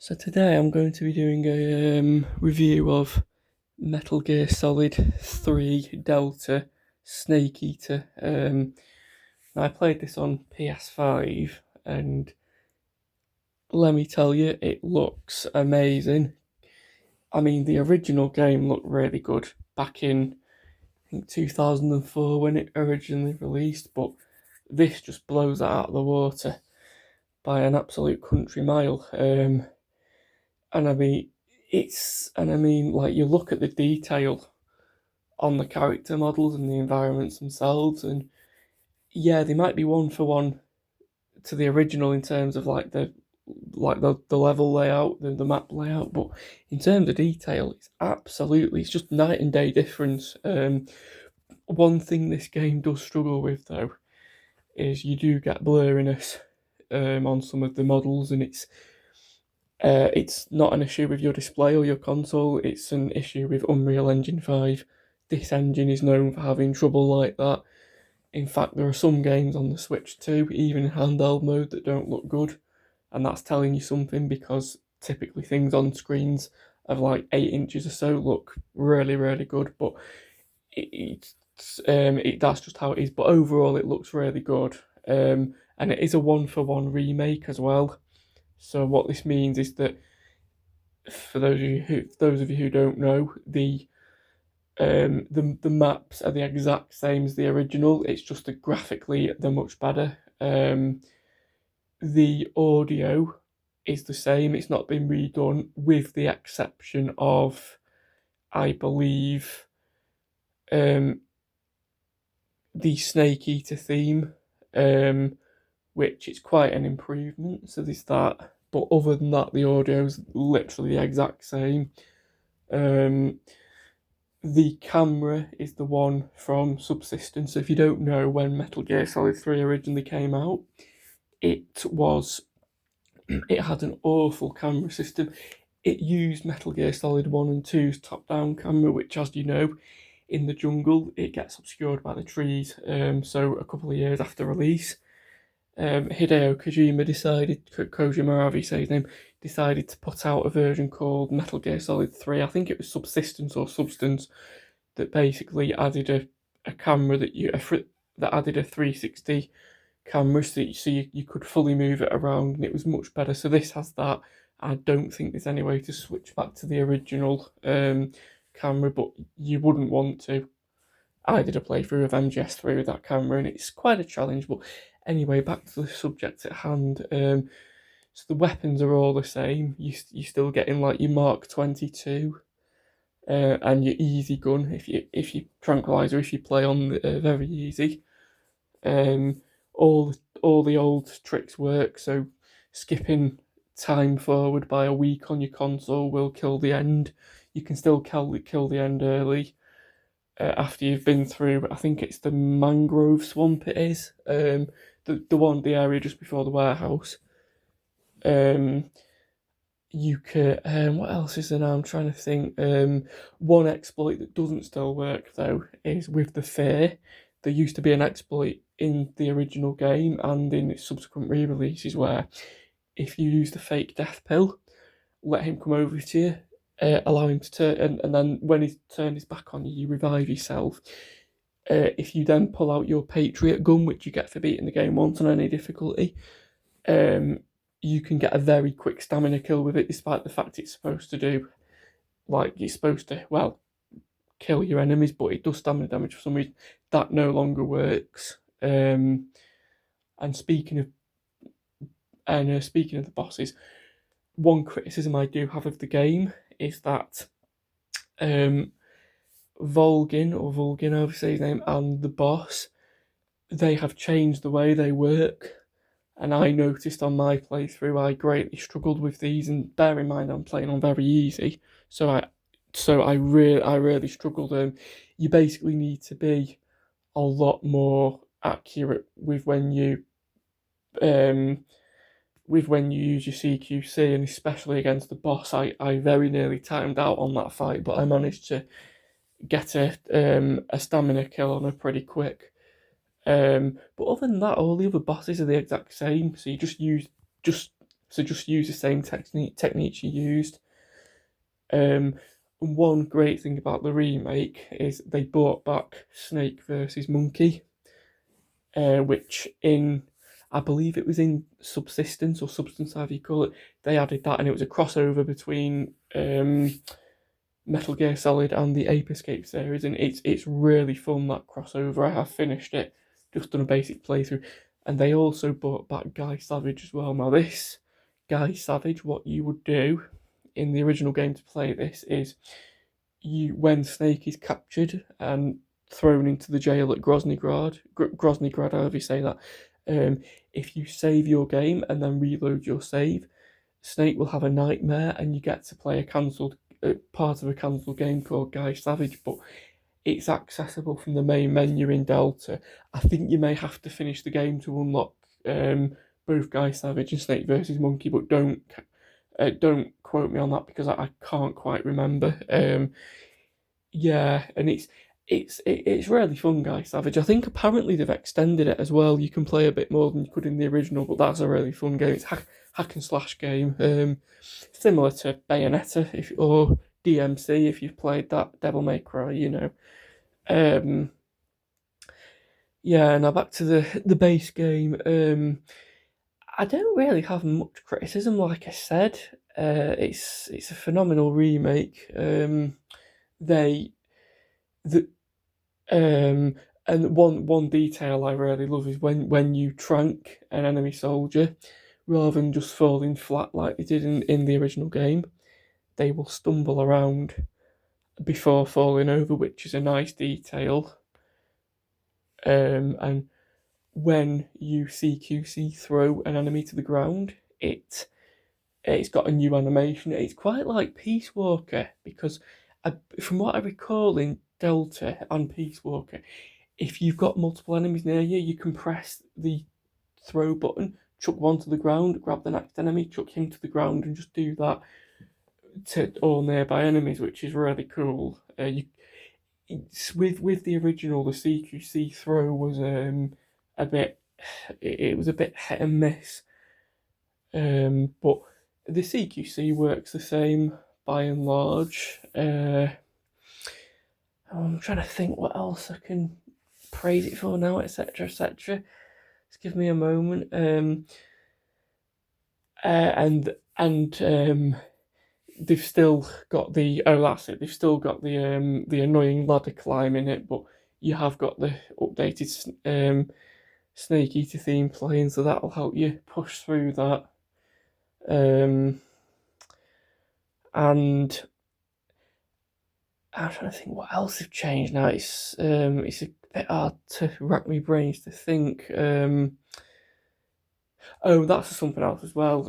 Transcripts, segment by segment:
So today I'm going to be doing a review of Metal Gear Solid 3 Delta Snake Eater. Now I played this on PS5 and let me tell you, it looks amazing. I mean, the original game looked really good back in, I think, 2004 when it originally released, but this just blows that out of the water by an absolute country mile. And I mean, like, you look at the detail on the character models and the environments themselves, and yeah, they might be one for one to the original in terms of the level layout, the map layout, but in terms of detail, it's just night and day difference. One thing this game does struggle with though is you do get blurriness on some of the models, and it's not an issue with your display or your console, it's an issue with Unreal Engine 5. This engine is known for having trouble like that. In fact, there are some games on the Switch too, even in handheld mode, that don't look good. And that's telling you something, because typically things on screens of like 8 inches or so look really, really good. But that's just how it is. But overall, it looks really good. And it is a one-for-one remake as well. So what this means is that, for those of you who don't know, the maps are the exact same as the original. It's just that graphically they're much better. The audio is the same. It's not been redone, with the exception of, I believe, the Snake Eater theme, which is quite an improvement. So there's that. But other than that, the audio's literally the exact same. The camera is the one from Subsistence. So if you don't know, when Metal Gear Solid 3 originally came out, it had an awful camera system. It used Metal Gear Solid 1 and 2's top-down camera, which, as you know, in the jungle, it gets obscured by the trees. So a couple of years after release, Hideo Kojima however you say his name, decided to put out a version called Metal Gear Solid 3. I think it was Subsistence or Substance, that basically added a camera that added a 360 camera, so you could fully move it around, and it was much better. So this has that. I don't think there's any way to switch back to the original camera, but you wouldn't want to. I did a playthrough of MGS 3 with that camera, and it's quite a challenge. But anyway, back to the subject at hand. So the weapons are all the same. You're still getting like your Mark 22 and your easy gun if you tranquilizer, if you play on very easy. All the old tricks work. So skipping time forward by a week on your console will kill the end. You can still kill the end early. After you've been through, I think it's the mangrove swamp. It is the area just before the warehouse. You could, what else is there now? I'm trying to think. One exploit that doesn't still work though is with the fear. There used to be an exploit in the original game and in its subsequent re-releases where, if you use the fake death pill, let him come over to you, allow him to turn, and then when he's turned his back on you, you revive yourself. If you then pull out your Patriot gun, which you get for beating the game once on any difficulty, you can get a very quick stamina kill with it, despite the fact it's supposed to do, kill your enemies, but it does stamina damage for some reason. That no longer works. And speaking of the bosses, one criticism I do have of the game is that Vulgin, however you say his name, and the boss, they have changed the way they work. And I noticed on my playthrough I greatly struggled with these, and bear in mind I'm playing on very easy, so I really struggled. You basically need to be a lot more accurate with when you use your CQC, and especially against the boss. I very nearly timed out on that fight, but I managed to get a stamina kill on her pretty quick. But other than that, all the other bosses are the exact same. So you just So just use the same techniques you used. One great thing about the remake is they brought back Snake versus Monkey, which I believe it was in Subsistence or Substance, however you call it. They added that, and it was a crossover between Metal Gear Solid and the Ape Escape series, and it's really fun, that crossover. I have finished it, just done a basic playthrough, and they also brought back Guy Savage as well. Now this Guy Savage, what you would do in the original game to play this is when Snake is captured and thrown into the jail at Groznygrad, however you say that, if you save your game and then reload your save, Snake will have a nightmare and you get to play part of a cancelled game called Guy Savage, but it's accessible from the main menu in Delta. I think you may have to finish the game to unlock both Guy Savage and Snake versus Monkey, but don't quote me on that because I can't quite remember. Yeah, and it's really fun, Guy Savage. I think apparently they've extended it as well. You can play a bit more than you could in the original, but that's a really fun game. It's hack and slash game, similar to Bayonetta or DMC if you've played that, Devil May Cry, you know. Yeah, now back to the base game. I don't really have much criticism, like I said. It's a phenomenal remake. And one detail I really love is when you trank an enemy soldier, rather than just falling flat like they did in the original game, they will stumble around before falling over, which is a nice detail. And when you CQC throw an enemy to the ground, it's got a new animation. It's quite like Peace Walker, because from what I recall in Delta and Peace Walker, if you've got multiple enemies near you, you can press the throw button, chuck one to the ground, grab the next enemy, chuck him to the ground, and just do that to all nearby enemies, which is really cool. With the original, the CQC throw was a bit hit and miss, but the CQC works the same by and large. I'm trying to think what else I can praise it for now, etc., etc. Just give me a moment. And they've still got that's it. They've still got the annoying ladder climb in it, but you have got the updated Snake Eater theme playing, so that'll help you push through that. And I'm trying to think what else have changed now. It's a bit hard to rack my brains to think. Oh, that's something else as well.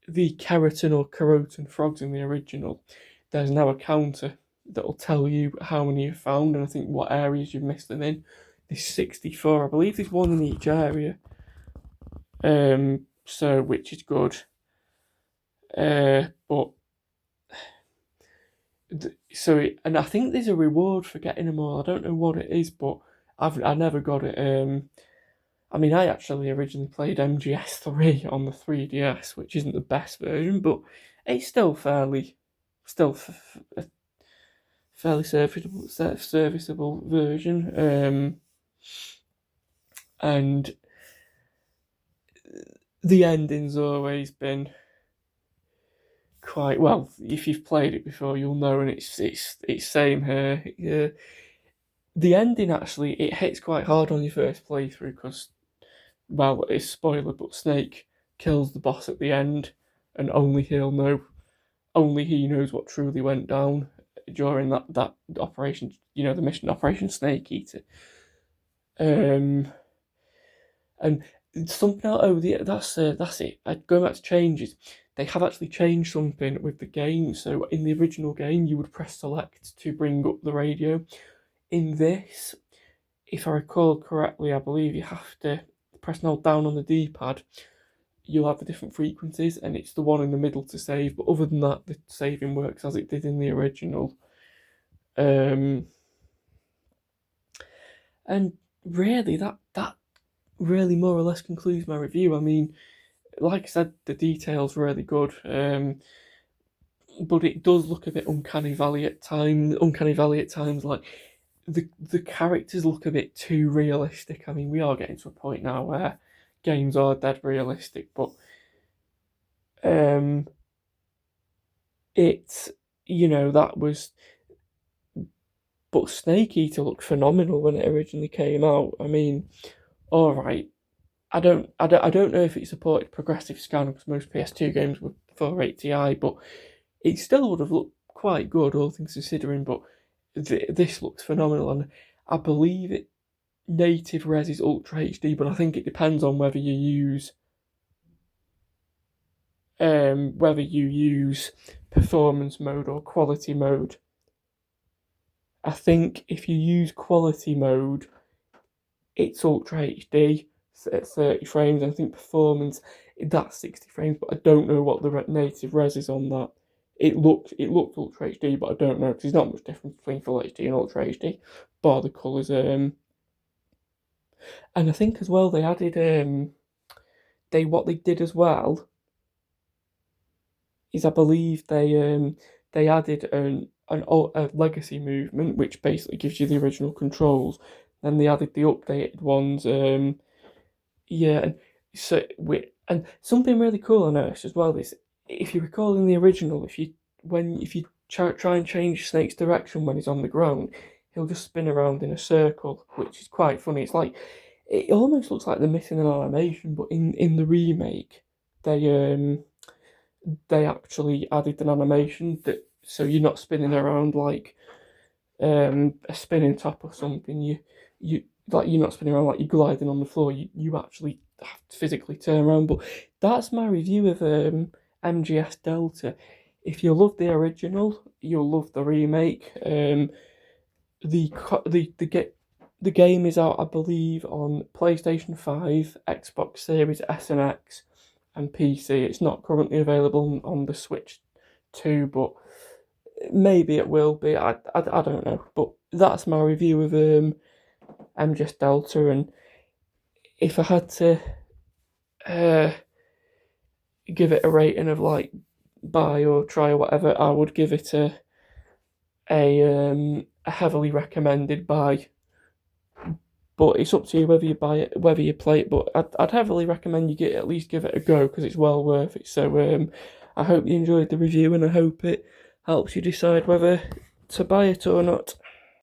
The keratin or keratin frogs in the original, there's now a counter that'll tell you how many you've found and I think what areas you've missed them in. There's 64, I believe there's one in each area. So which is good. But and I think there's a reward for getting them all. I don't know what it is, but I never got it. I mean, I actually originally played MGS 3 on the 3DS, which isn't the best version, but it's still fairly serviceable version. And the ending's always been quite well. If you've played it before, you'll know, and it's same here. Yeah. The ending actually it hits quite hard on your first playthrough because, well, it's spoiler, but Snake kills the boss at the end, and only he knows what truly went down during that operation. You know, the mission Operation Snake Eater. And something else. Oh, that's it. Going back to changes, they have actually changed something with the game. So in the original game, you would press select to bring up the radio. In this, if I recall correctly, I believe you have to press and hold down on the D-pad. You'll have the different frequencies, and it's the one in the middle to save. But other than that, the saving works as it did in the original. And really, that really more or less concludes my review. I mean, like I said, the detail's really good. But it does look a bit uncanny valley at times. Uncanny valley at times, like the characters look a bit too realistic. I mean, we are getting to a point now where games are dead realistic, but um, it's that was. But Snake Eater looked phenomenal when it originally came out. I mean, all right. I don't know if it supported progressive scan because most PS2 games were 480i, but it still would have looked quite good, all things considering. But this looks phenomenal, and I believe it native res is Ultra HD, but I think it depends on whether you use performance mode or quality mode. I think if you use quality mode, it's Ultra HD at 30 frames. I think performance, that's 60 frames, but I don't know what the native res is on that. It looked Ultra HD, but I don't know because there's not much difference between Full HD and Ultra HD, bar the colours. And I think as well they added what they did as well is I believe they added a legacy movement which basically gives you the original controls. Then they added the updated ones. Yeah, and and something really cool I noticed as well is if you recall in the original, if you try and change Snake's direction when he's on the ground, he'll just spin around in a circle, which is quite funny. It's like it almost looks like they're missing an animation, but in the remake, they actually added an animation that so you're not spinning around like a spinning top or something. You like you're not spinning around like you're gliding on the floor. You actually have to physically turn around. But that's my review of MGS Delta. If you love the original, you'll love the remake. The game is out, I believe, on PlayStation 5, Xbox Series S and X, and PC. It's not currently available on the Switch 2, but maybe it will be. I don't know. But that's my review of MGS Delta, and if I had to give it a rating of like buy or try or whatever, I would give it a heavily recommended buy. But it's up to you whether you buy it, whether you play it. But I'd heavily recommend you at least give it a go because it's well worth it. So I hope you enjoyed the review and I hope it helps you decide whether to buy it or not.